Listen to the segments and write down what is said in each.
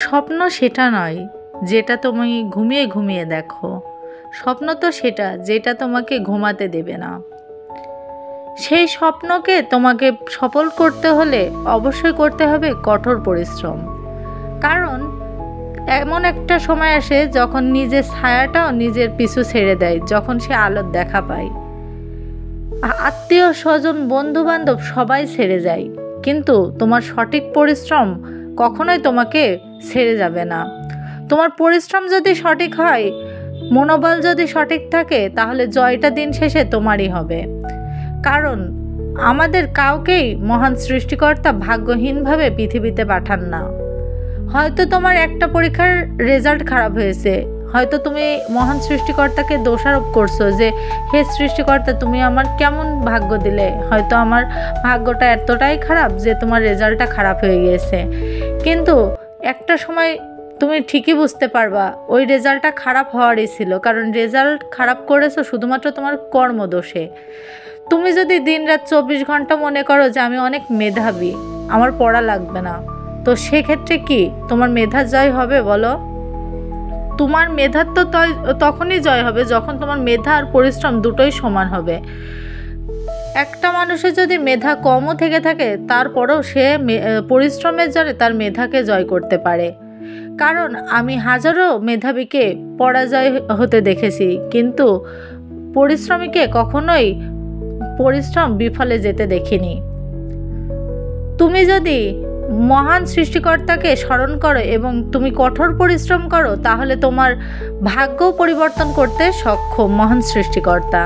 স্বপ্ন সেটা নয় যেটা তুমি ঘুমিয়ে ঘুমিয়ে দেখো। স্বপ্ন তো সেটা যেটা তোমাকে ঘুমাতে দেবে না। সেই স্বপ্নকে তোমাকে সফল করতে হলে অবশ্যই করতে হবে কঠোর পরিশ্রম। কারণ এমন একটা সময় আসে যখন নিজের ছায়াটাও নিজের পিছু ছেড়ে দেয়, যখন সে আলোর দেখা পায়। আত্মীয় স্বজন বন্ধু বান্ধব সবাই ছেড়ে যায়, কিন্তু তোমার সঠিক পরিশ্রম কখনোই তোমাকে ছেড়ে যাবে না। তোমার পরিশ্রম যদি সঠিক হয়, মনোবল যদি সঠিক থাকে, তাহলে জয়টা দিন শেষে তোমারই হবে। কারণ আমাদের কাউকেই মহান সৃষ্টিকর্তা ভাগ্যহীনভাবে পৃথিবীতে পাঠান না। হয়তো তোমার একটা পরীক্ষার রেজাল্ট খারাপ হয়েছে, হয়তো তুমি মহান সৃষ্টিকর্তাকে দোষারোপ করছো যে হে সৃষ্টিকর্তা, তুমি আমার কেমন ভাগ্য দিলে, হয়তো আমার ভাগ্যটা এতটাই খারাপ যে তোমার রেজাল্টটা খারাপ হয়ে গিয়েছে। কিন্তু একটা সময় তুমি ঠিকই বুঝতে পারবা ওই রেজাল্টটা খারাপ হওয়ারই ছিল, কারণ রেজাল্ট খারাপ করেছো শুধুমাত্র তোমার কর্মদোষে। তুমি যদি দিনরাত 24 ঘন্টা মনে করো যে আমি অনেক মেধাবী, আমার পড়া লাগবে না, তো সেক্ষেত্রে কি তোমার মেধা জয় হবে বলো? তোমার মেধার তো তখনই জয় হবে যখন তোমার মেধা আর পরিশ্রম দুটোই সমান হবে। একটা মানুষের যদি মেধা কমও থেকে থাকে, তারপরেও সে পরিশ্রমের জোরে তার মেধাকে জয় করতে পারে। কারণ আমি হাজারো মেধাবীকে পরাজয় হতে দেখেছি, কিন্তু পরিশ্রমীকে কখনোই পরিশ্রম বিফলে যেতে দেখিনি। তুমি যদি মহান সৃষ্টিকর্তাকে স্মরণ করো এবং তুমি কঠোর পরিশ্রম করো, তাহলে তোমার ভাগ্য পরিবর্তন করতে সক্ষম মহান সৃষ্টিকর্তা।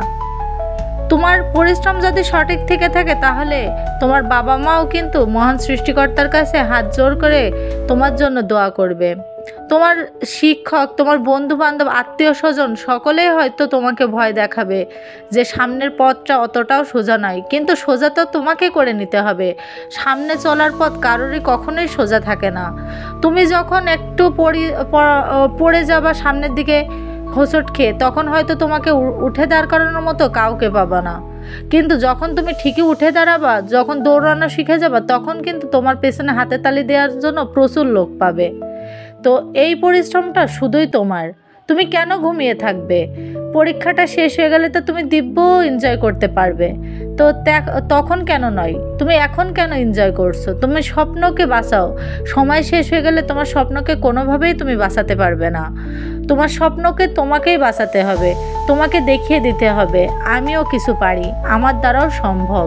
তোমার পরিশ্রম যদি সঠিক থেকে থাকে, তাহলে তোমার বাবা মাও কিন্তু মহান সৃষ্টিকর্তার কাছে হাত জোড় করে তোমার জন্য দোয়া করবে। তোমার শিক্ষক, তোমার বন্ধু বান্ধব, আত্মীয় স্বজন সকলেই হয়তো তোমাকে ভয় দেখাবে যে সামনের পথটা অতটাও সোজা নয়, কিন্তু সোজা তো তোমাকে করে নিতে হবে। সামনে চলার পথ কারোরই কখনোই সোজা থাকে না। তুমি যখন একটু পড়ে যাবা সামনের দিকে হোঁচট খেয়ে, তখন হয়তো তোমাকে উঠে দাঁড় করানোর মতো কাউকে পাবা না। কিন্তু যখন তুমি ঠিকই উঠে দাঁড়াবা, যখন দৌড়ানো শিখে যাবা, তখন কিন্তু তোমার পেছনে হাতে তালি দেওয়ার জন্য প্রচুর লোক পাবে। তো এই পরিশ্রমটা শুধুই তোমার। তুমি কেন ঘুমিয়ে থাকবে? পরীক্ষাটা শেষ হয়ে গেলে তো তুমি দিব্য এনজয় করতে পারবে। তো তখন কেন নয়? তুমি এখন কেন এনজয় করছো? তুমি স্বপ্নকে বাঁচাও। সময় শেষ হয়ে গেলে তোমার স্বপ্নকে কোনোভাবেই তুমি বাঁচাতে পারবে না। তোমার স্বপ্নকে তোমাকেই বাঁচাতে হবে, তোমাকে দেখিয়ে দিতে হবে আমিও কিছু পারি, আমার দ্বারাও সম্ভব।